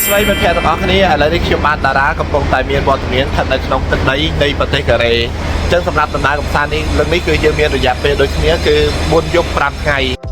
ស្ដីមិត្តភក្តិទាំងអស់គ្នាឥឡូវនេះខ្ញុំបានតារាកំពុងតែមានវត្តមានស្ថិតនៅក្នុងទឹកដីនៃប្រទេសកូរ៉េអញ្ចឹងសម្រាប់ដំណើរកម្សាន្តនេះលើកនេះគឺយើងមានរយៈពេលដូចគ្នាគឺ4យប់5ថ្ងៃ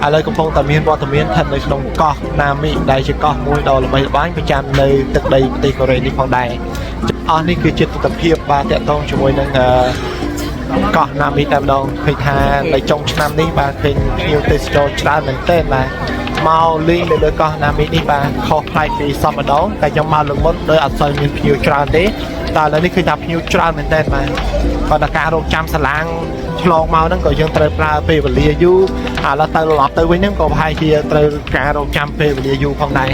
ឥឡូវកំពុងតែមានវត្តមានស្ថិតនៅក្នុងកោះណាមីដែលជាកោះមួយដ៏ល្បីល្បាញប្រចាំនៅទឹកដីប្រទេសកូរ៉េនេះផងដែរអស់នេះគឺជាទស្សនវិជ្ជាបាទតាក់ទងជាមួយនឹងកោះណាមីតែម្ដងឃើញថានៅចុងឆ្នាំនេះបាទឃើញភ្ញៀវទេសចរច្រើនមែនទែនបាទមកលេងនៅលើកោះណាមីនេះបាទខុសប្លែកពីសពម្ដងតែខ្ញុំមកលើកមុនដោយអត់សូវមានភ្ញៀវច្រើនទេតែឥឡូវនេះឃើញថាភ្ញៀវច្រើនមែនទែនបាទគាត់តែការរកចាំសាឡាងឆ្លងមកហ្នឹងក៏យើងត្រូវប្រើពេលវេលាយូរឥឡូវទៅត្រឡប់ទៅវិញហ្នឹងក៏ប្រហែលជាត្រូវការរកចាំពេលវេលាយូរផងដែរ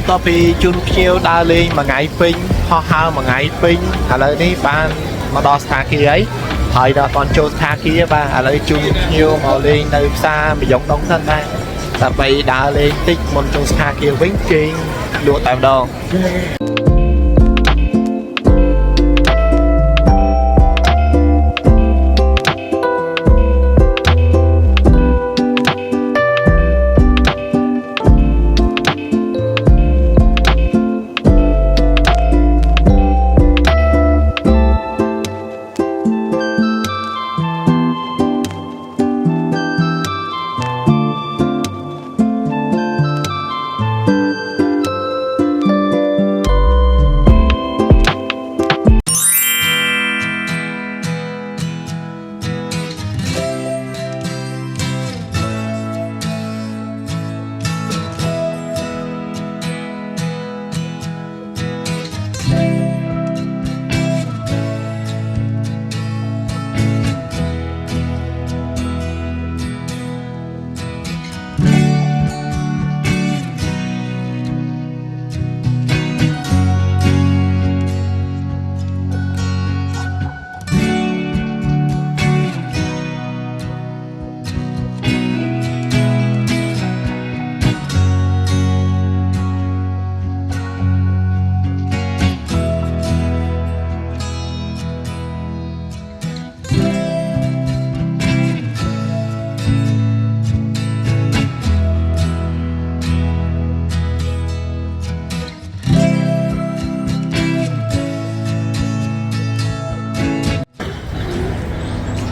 បន្ទាប់ពីជូនភ្ញៀវដើរលេងមួយថ្ងៃពេញហោះហើរមួយថ្ងៃពេញឥឡូវនេះបានមកដល់ស្ថានភាពហើយដល់តន់ចូលស្ថានភាពបាទឥឡូវជូនភ្ញៀវមកលេងនៅផ្សារមយងដងសិនដែរដើម្បីដើរលេងតិចមុនចូលស្ថានភាពវិញជេងលក់តែម្ដង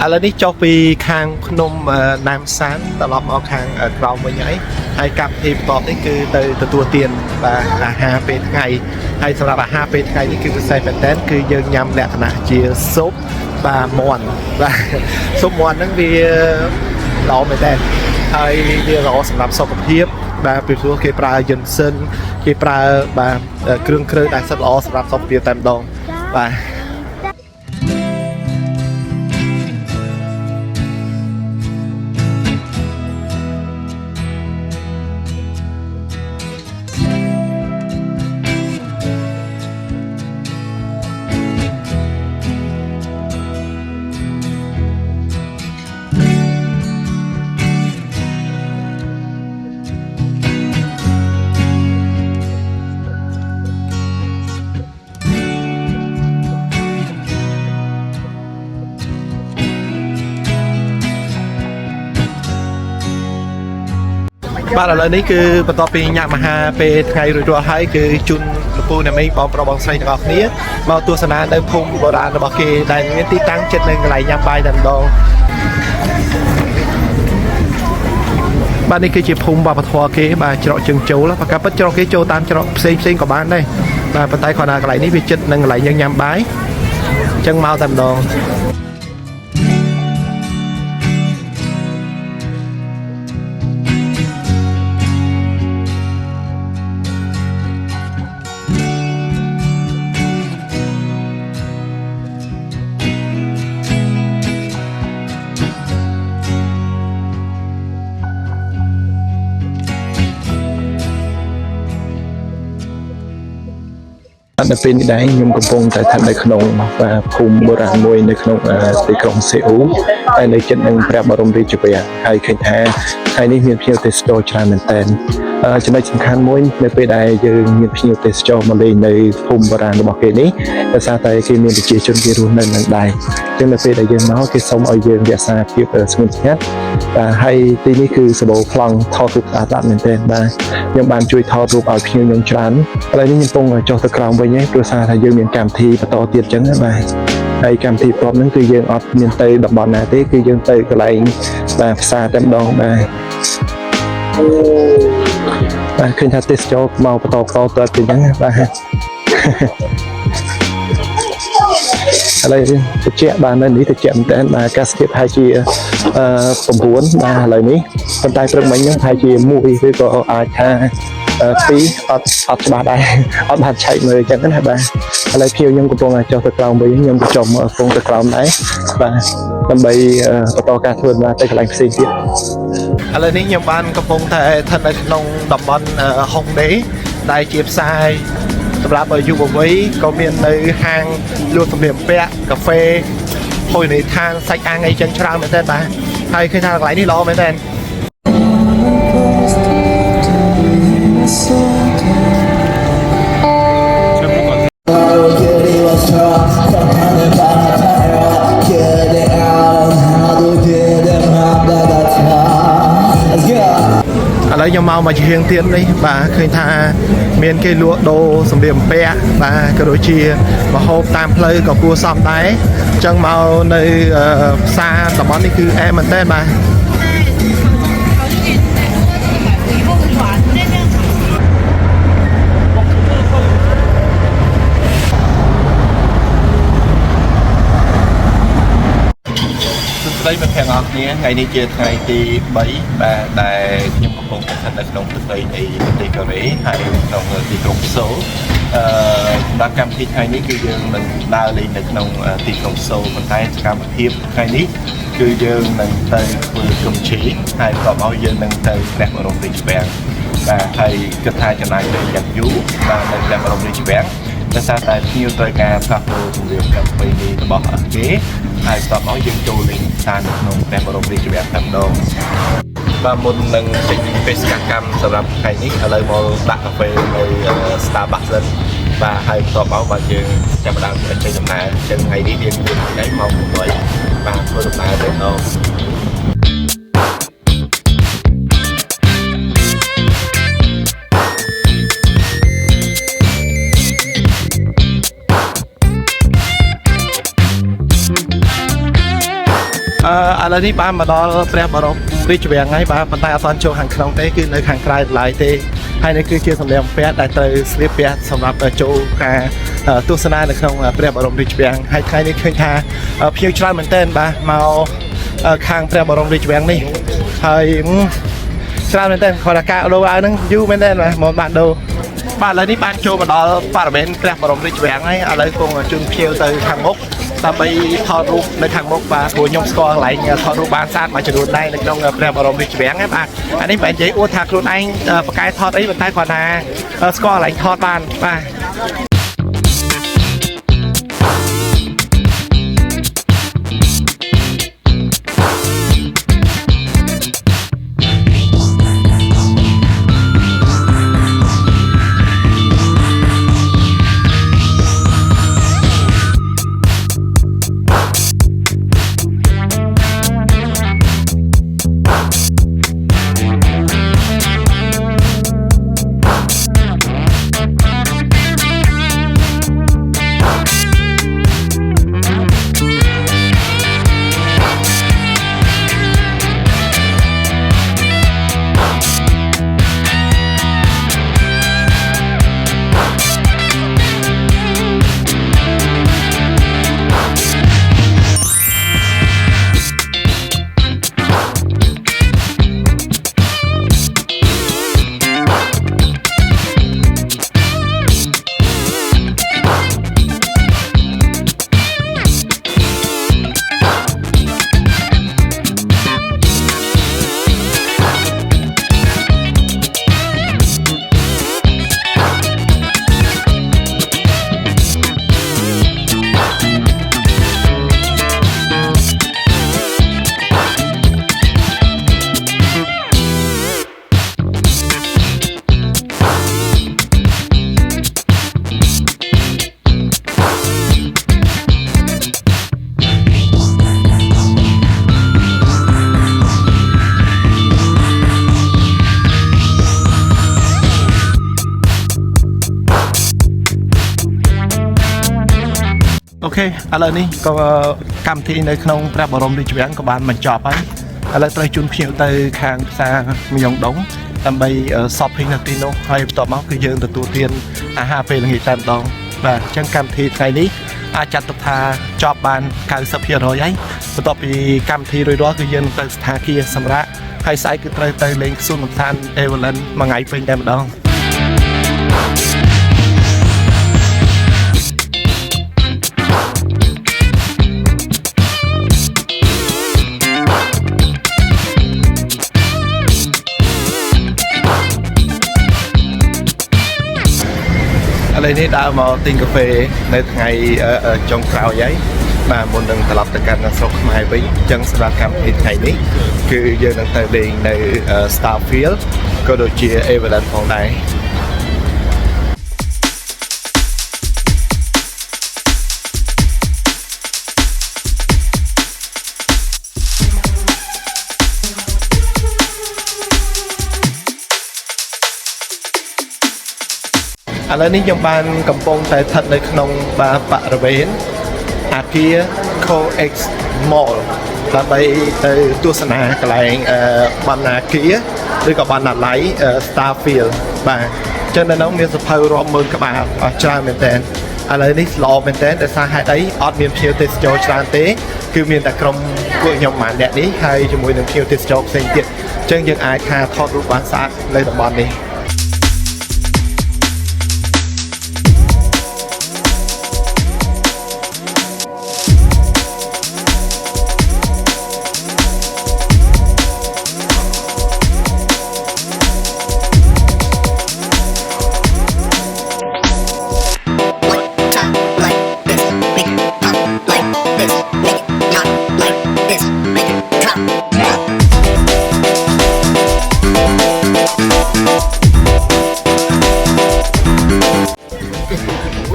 ឥឡូវនេះចុះពីខាងភ្នំណាមសានត្រឡប់មកខាងក្រោមវិញហើយកម្មវិធីបន្ទាប់នេះគឺទៅទទួលទានបាទអាហារពេលថ្ងៃហើយសម្រាប់អាហារពេលថ្ងៃនេះគឺពិសេសមែនតើគឺយើងញ៉ាំលក្ខណៈជាស៊ុបបាទមាន់បាទស៊ុបមាន់ហ្នឹងវាល្អមែនតើហើយវាល្អសម្រាប់សុខភាពបាទពីព្រោះគេប្រើយិនសិនគេប្រើបាទគ្រឿងដែលសិតល្អសម្រាប់សុខភាពតែម្ដងបាទ បាទឥឡូវនេះគឺបន្ទាប់ពីញ៉ាំអាហារពេលថ្ងៃរួចរាល់ហើយគឺជូនលោកពូអ្នកមីងបងប្រុសបងស្រីទាំងអស់គ្នាមកទស្សនានៅភូមិបុរាណរបស់គេដែលមានទីតាំងជិតនឹងកន្លែងញ៉ាំបាយតែម្ដងបាទនេះគឺជាភូមិវប្បធម៌គេបាទច្រកជើងចូលប្រកាសពិតច្រកគេចូលតាមច្រកផ្សេងក៏បានដែរបាទប៉ុន្តែគ្រាន់តែកន្លែងនេះវាជិតនឹងកន្លែងយើងញ៉ាំបាយអញ្ចឹងមកតែម្ដង នៅពេលនេះដែរខ្ញុំកំពុងតែស្ថិតនៅក្នុងភូមិបុរាណមួយនៅក្នុងទីក្រុងសេអ៊ូលហើយនៅជិតនឹងព្រះបរមរាជវាំងហើយឃើញថាថ្ងៃនេះមានភ្ញៀវទេសចរច្រើនមែនទែនចំណុចសំខាន់មួយនៅពេលដែលយើងមានភ្ញៀវទេសចរមកលេងនៅភូមិបុរាណរបស់គេនេះដោយសារតែគេមានប្រជាជនគេរស់នៅនឹងដែរអញ្ចឹងនៅពេលដែលយើងមកគេសូមឲ្យយើងរក្សាភាពស្ងួនស្ងាត់ហើយទីនេះគឺសបោប្លង់ថតរូបស្អាតមែនទែនបាទខ្ញុំបានជួយថតរូបឲ្យភ្ញៀវខ្ញុំច្រើនឥឡូវនេះខ្ញុំកំពុងចុះទៅក្រោមវិញហើយព្រោះសារថាយើងមានកម្មវិធីបន្តទៀតអញ្ចឹងបាទហើយកម្មវិធីព្រមហ្នឹងគឺយើងអត់មានទៅតំបន់ណាទេគឺយើងទៅកន្លែងបាទផ្សារតែម្ដងបាទបាទឃើញថាទេសចរមកបន្តទៅអញ្ចឹងបាទ ឥឡូវតិចបាននៅនេះតិចមែនតើបាទអាកាសធាតុប្រហែលជា9បាទឥឡូវនេះប៉ុន្តែព្រឹកមិញហ្នឹងប្រហែលជា1ឬក៏អាចថា2អត់ច្បាស់ដែរអត់បានឆែកមើលអញ្ចឹងណាបាទឥឡូវខ្ញុំកំពុងចុះទៅក្រោមវិញខ្ញុំក៏ចុះមកកំពុងទៅក្រោមដែរបាទដើម្បីបន្តការធ្វើដំណើរទៅកន្លែងផ្សេងទៀតឥឡូវនេះខ្ញុំបានកំពុងតែស្ថិតនៅក្នុងតំបន់ហុងដេ đại chiếp sai tậpรับở du với có miền nơi hàng luôn tầm điểm vẽ cà phê hồi này than sạch ăn ngay chân trăng mấy tên bà hay khi than lại đi lo mấy tên lấy cho mau mà chỉ hiền tiền đi và khơi tha miền cây lúa đồ sầm điểm pe và cái đôi chia và hộp tam play có cua xóm đáy chân mau nơi xa tầm bón đi cứ em mình tên bà đây mình hẹn gặp nhé ngày đi chơi ngày thì 7 và đại nhưng mà cũng thành được trong thực tế thì đi cờ rễ hay trong thị trường số đã cam kết hai ní cư dân mình đa lên được trong thị trường số mình thấy cam hiệp hai ní cư dân mình tới vừa cùng chỉ hay có bao giờ mình tới đẹp ở đồng tiền vàng và thầy kết hai cho này để giặt vú và mình đẹp ở đồng tiền vàngแต่ซาแต่ที่อยู่ตัวการพาโฟเรียนกับไปนี่บอกเก๋ไอ้สอบน้อยยังโจลิงทานนมแต่บรมดีแบบทำดองvà một lần trình về các camสำหรับใครนี้อะไรมอดักกาแฟในสตาร์บัคส์và hai tòa báo và trường chào bạn đang chơi trong này trên ngày đi điên điên cái mong một người và tôi được lại đến đâuอะไรนี่บ้านมาดอแปรบารมริจเวียงไงบ้านปันตายอสันโชว์ห่างคลองเต้คือในห่างไกลหลายเต้ให้ในคือเกี่ยวกับเรื่องแปรได้เตยสลิปแปรสำหรับโจการตัวสนาในคลองแปรบารมริจเวียงให้ใครนี่เคยทาเพียงชราเหมือนเต้นบ้านมาข้างแปรบารมริจเวียงนี่ให้ชราเหมือนเต้นคอร์กาโลวานั่งยูเหมือนเต้นมาหมดบ้านดูบ้านอะไรนี่บ้านโจมาดอปาร์เมนแปรบารมริจเวียงไงอะไรคงจุนเพียวเตยทางมุกตามไปทอดรูปในทางมุกบ้านหัวยมสกอร์ไหลเนี่ยทอดรูปบ้านซาดมาจะดูได้ในตรงแปรบารมริจเวียงไงบ้านอันนี้เป็นใจอ้วนทางรุ่นไอ้ประกายทอดไอ้เป็นใต้ขวานาสกอร์ไหลทอดบ้านบ้านโอเคอะไรนี่ก็กำที่ในขนมพระบรมราชวังก็บานมันจอบไปอะไรตรายจุนเพียวเตยคางซามียงดงทำไปสอบพิงนาทีโน่ให้ต่อมาคือยืนตัวเตียนอาหารเป็นอย่างตามดองvà chẳng cam thì ngày níจัดตุทาจอบบานการสับเพียรอยยัยต่อไปกำที่โดยรวมคือยืนตัวสถานที่สำหรับให้ใส่คือเตยเล็งส่วนทานเอเวอร์เลนมาไงเป็นแต่ดอง ឥឡូវនេះដើរមកទិញកាហ្វេនៅថ្ងៃចុងក្រោយហើយបាទមុននឹងត្រឡប់ទៅកាន់ស្រុកខ្មែរវិញអញ្ចឹងសម្រាប់កម្មវិធីថ្ងៃនេះគឺយើងនឹងទៅលេងនៅ Starfield ក៏ដូចជា Everland ផងដែរឥឡូវនេះខ្ញុំបានកំពុងតែស្ថិតនៅក្នុងបរិវេណអាគារ COEX Mall ដើម្បីទៅទស្សនាកន្លែងបណ្ណាគារឬក៏បណ្ណាល័យ Starfield បាទចឹងនៅនោះមានសភៅរាប់ម៉ឺនក្បាលអស់ច្រើនមែនតើឥឡូវនេះល្អមែនតើដោយសារហេតុអីអត់មានភ្ញៀវទេសចរច្រើនទេគឺមានតែក្រុមពួកខ្ញុំម្នាក់នេះហើយជាមួយនឹងភ្ញៀវទេសចរផ្សេងទៀតអញ្ចឹងយើងអាចថាថតរូបបានស្អាតនៅតំបន់នេះ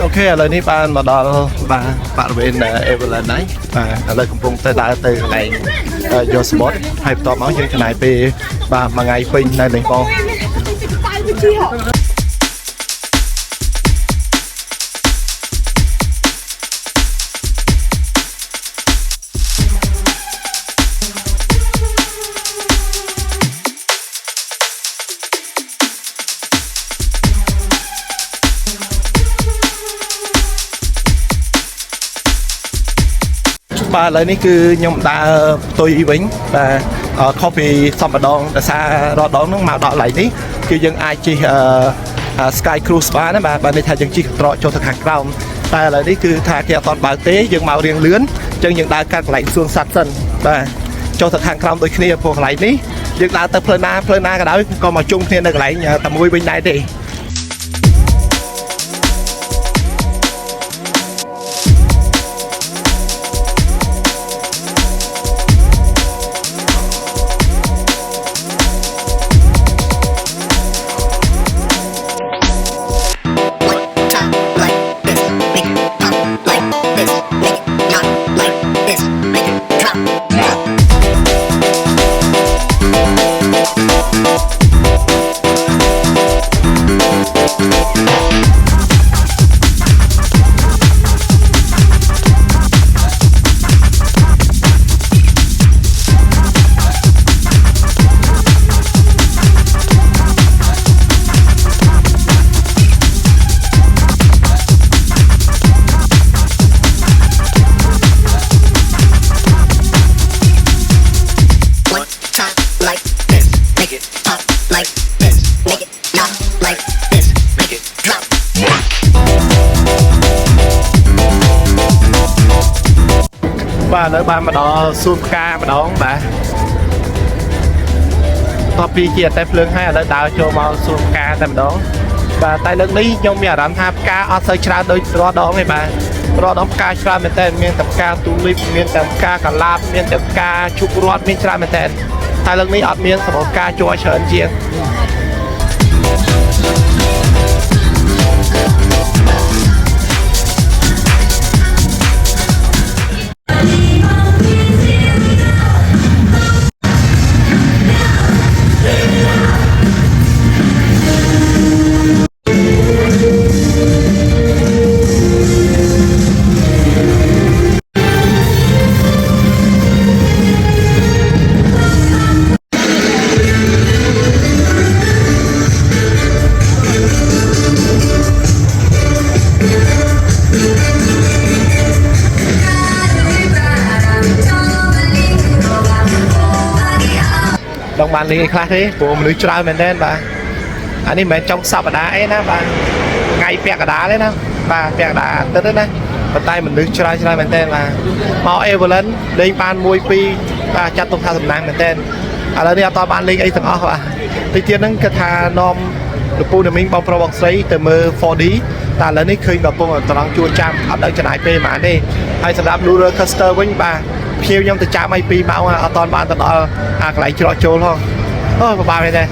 អូខេឥឡូវនេះបានមកដល់បរិវេណ Everland ហើយបាទឥឡូវកំពុងតែដើរទៅកន្លែងយកសមុទ្រហើយបន្ទាប់មកយើងចំណាយពេលបាទមួយថ្ងៃពេញនៅនេះផងបាទឥឡូវនេះគឺខ្ញុំដើរផ្ទុយវិញបាទខុសពីសម្បដងដោយសាររដងហ្នឹងមកដល់កន្លែងនេះគឺយើងអាចជិះSky Cruise បានណាបាទនេះថាយើងជិះត្រកចូលទៅខាងក្រោមតែឥឡូវនេះគឺថាគេអត់តបើកទេយើងមករៀងលឿនអញ្ចឹងយើងដើរកាត់កន្លែងសួនសត្វសិនបាទចូលទៅខាងក្រោមដូចគ្នាព្រោះកន្លែងនេះយើងដើរទៅផ្លូវណាក៏ដោយក៏មកជុំគ្នានៅកន្លែងតែមួយវិញដែរទេបាទនៅបានមកដល់សួនផ្កាម្ដងបាទតបពីជាតែភ្លើងហើយឥឡូវដើរចូលមកសួនផ្កាតែម្ដងបាទតែលើកនេះខ្ញុំមានអារម្មណ៍ថាផ្កាអត់សូវច្រើនដូចរាល់ដងទេបាទរាល់ដងផ្កាច្រើនមែនតើមានតែផ្កាទូលីបមានតែផ្កាកាឡាបមានតែផ្កាឈូករ័ត្នមានច្រើនមែនតើតែលើកនេះអត់មានសម្រាប់ផ្កាជ័រច្រើនជាងដងបានលេងខ្លះទេព្រោះមនុស្សច្រើនមែនទេបាទអានេះមិនមែនចុងសប្តាហ៍អីណាបាទថ្ងៃពាក់កណ្ដាលទេណាបាទពាក់កណ្ដាលអាទិត្យទេណាប៉ុន្តែមនុស្សច្រើនមែនទេបាទមក Everland លេងបាន1 2បាទចាត់ទុកថាសំណាងមែនទេឥឡូវនេះអត់បានលេងអីទាំងអស់បាទទីទៀតហ្នឹងគេថានាំលពូណាមីងបងប្រុសបងស្រីទៅមើល 4D តែឥឡូវនេះឃើញកំពុងត្រង់ជួចាំអត់ដឹងចំណាយពេលប៉ុន្មានទេហើយសម្រាប់ roller coaster វិញបាទភ្ញៀវខ្ញុំទៅចាំឲ្យ2ម៉ោងអត់តាន់បានទៅដល់អាកន្លែងច្រកចូលផងអូពិបាកមែនទេ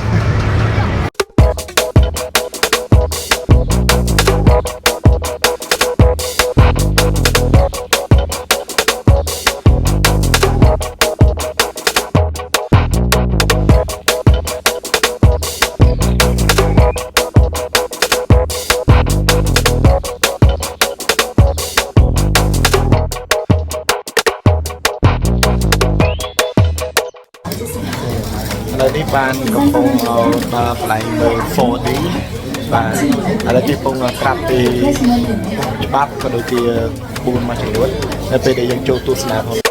ឥឡូវនេះបានកំពុងដល់កន្លែងមើល 4D បាទឥឡូវនេះកំពុងក្រាបពីច្បាប់ក៏ដូចជាក្បួនមួយចំនួននៅពេលដែលយើងចូលទស្សនាផង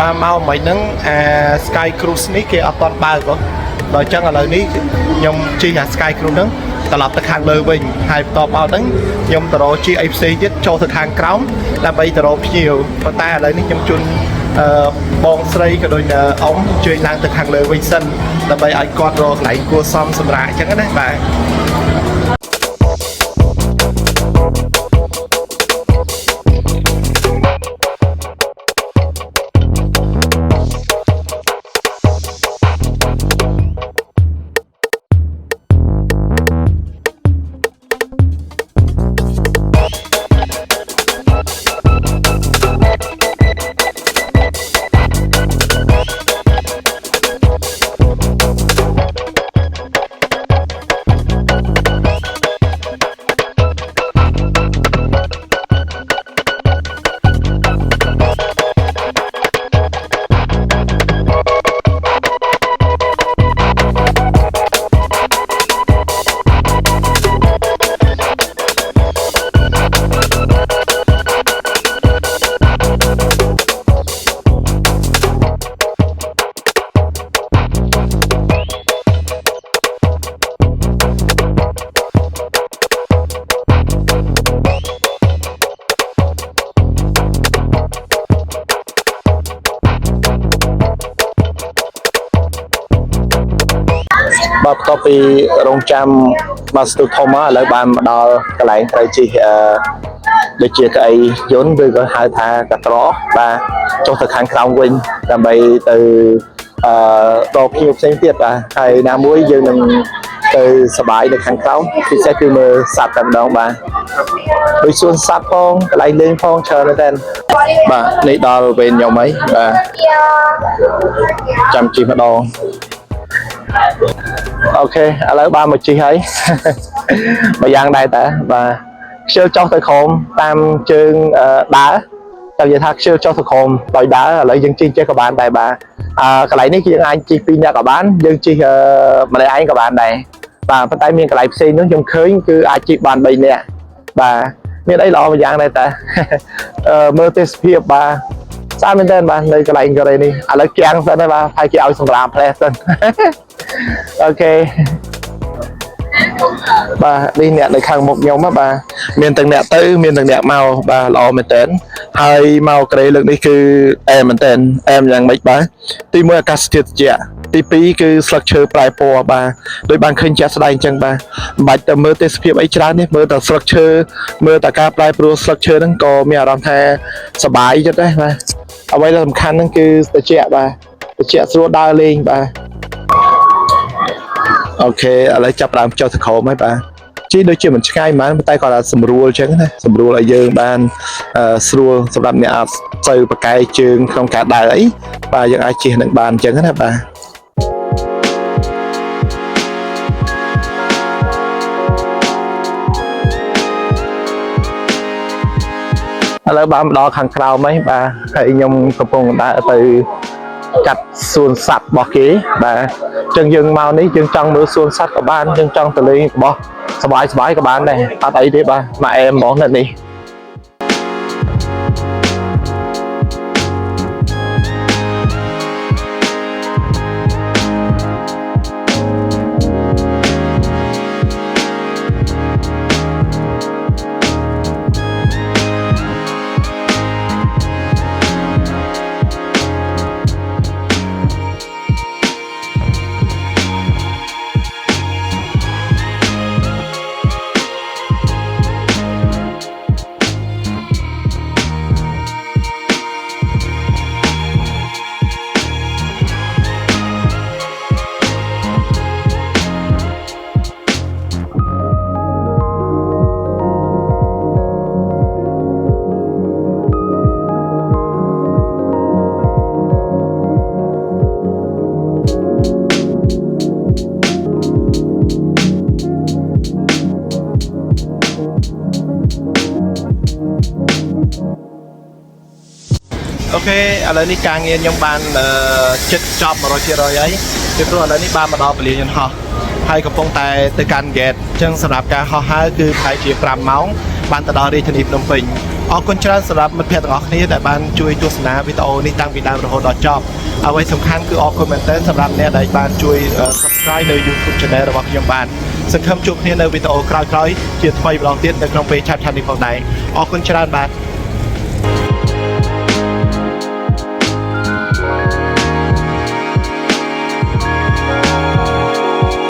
បាទមកមិនហ្នឹងអា Sky Cruise នេះគេអត់ទាន់បើកទេដល់អញ្ចឹងឥឡូវនេះខ្ញុំជិះអា Sky Cruise ហ្នឹងត្រឡប់ទៅខាងលើវិញហើយបន្ទាប់មកហ្នឹងខ្ញុំទៅរកជិះអីផ្សេងទៀតចូលទៅខាងក្រោមដើម្បីទៅរកភ្ញៀវប៉ុន្តែឥឡូវនេះខ្ញុំជូនបងស្រីក៏ដូចអ៊ំជួយឡើងទៅខាងលើវិញសិនដើម្បីឲ្យគាត់រកកន្លែងគួរសមសម្រាប់អញ្ចឹងណាបាទបាទបន្ទាប់ពីរងចាំមកស្ទូធំមកឥឡូវបានមកដល់កន្លែងត្រូវជិះដូចជាកៅអីយន្តឬក៏ហៅថាកាត្របាទចុះទៅខាងក្រោមវិញដើម្បីទៅដល់ភ្ញៀវផ្សេងទៀតបាទហើយណាមួយយើងនឹងទៅសប្បាយនៅខាងក្រោមពិសេសគឺមើលសត្វតែម្ដងបាទដូចសួនសត្វផងកន្លែងលេងផងច្រើនមែនតើបាទនេះដល់ពេលខ្ញុំអីបាទចាំជិះម្ដងអូខេឥឡូវបានមកជិះហើយមួយយ៉ាងដែរតើបាទខ្ជិលចុះទៅក្រោមតាមជើងដើរតែនិយាយថាខ្ជិលចុះទៅក្រោមដោយដើរឥឡូវយើងជិះចេះក៏បានដែរបាទកន្លែងនេះយើងអាចជិះ2នាក់ក៏បានយើងជិះម្នាក់ឯងក៏បានដែរបាទប៉ុន្តែមានកន្លែងផ្សេងនោះខ្ញុំឃើញគឺអាចជិះបាន3នាក់បាទមានអីល្អមួយយ៉ាងដែរតើមើលទេសភាពបាទស្អាតមែនតើបាទនៅកន្លែងកូរ៉េនេះឥឡូវគាំងសិនហើយបាទហើយគេឲ្យសម្រាប់ផ្លែសិនអូខេបាទនេះអ្នកនៅខាងមុខខ្ញុំបាទមានទាំងអ្នកទៅមានទាំងអ្នកមកបាទល្អមែនតើហើយមកកូរ៉េលើកនេះគឺអែមមែនតើអែមយ៉ាងម៉េចបាទទី1អាកាសធាតុត្រជាក់ទី2គឺស្លឹកឈើប្រែពណ៌បាទដោយបានឃើញជាក់ស្ដែងអញ្ចឹងបាទមិនបាច់ទៅមើលទេសភាពអីច្រើនទេមើលតែស្លឹកឈើមើលតែការប្រែប្រួលស្លឹកឈើហ្នឹងក៏មានអារម្មណ៍ថាសប្បាយចិត្តដែរបាទអ្វីដែលសំខាន់ហ្នឹងគឺត្រជាក់បាទត្រជាក់ស្រួលដើរលេងបាទអូខេឥឡូវចាប់ដើមចុះទៅក្រោមហើយបាទជីដូចជាមិនឆ្ងាយហ្មងតែគាត់ថាស្រួលអញ្ចឹងណាស្រួលឲ្យយើងបានស្រួលសម្រាប់អ្នកអាចទៅប្រកែកជើងក្នុងការដើរអីបាទយើងអាចជិះនឹងបានអញ្ចឹងណាបាទឥឡូវបានមកដល់ខាងក្រោមហើយបាទហើយខ្ញុំកំពុងដើរទៅ จัดส่วนสัตว์บอกกี้แบบจังยังเมานี้จังจังมือส่วนสัตว์กับบ้านจังจังตะลีบอกสบายกับบ้านnày ta thấy đi ba mà em món này đi ok ឥឡូវនេះការងារខ្ញុំបានចិត្តចប់100%ហើយពីព្រោះឥឡូវនេះបានមកដល់ពលានយន្តហោះហើយកំពុងតែទៅកាន់ gate អញ្ចឹងសម្រាប់ការហោះហើរគឺប្រហែលជា5ម៉ោងបានទៅដល់រាជធានីភ្នំពេញអរគុណច្រើនសម្រាប់មិត្តភ័ក្តិទាំងអស់គ្នាដែលបានជួយទស្សនាវីដេអូនេះតាំងពីដើមរហូតដល់ចប់អ្វីសំខាន់គឺអរគុណមែនទែនសម្រាប់អ្នកដែលបានជួយ subscribe នៅ YouTube Channel របស់ខ្ញុំបានសង្ឃឹមជួបគ្នានៅវីដេអូក្រោយៗជាថ្មីម្ដងទៀតនៅក្នុងពេលឆាប់ៗនេះផងដែរអរគុណច្រើនបាទ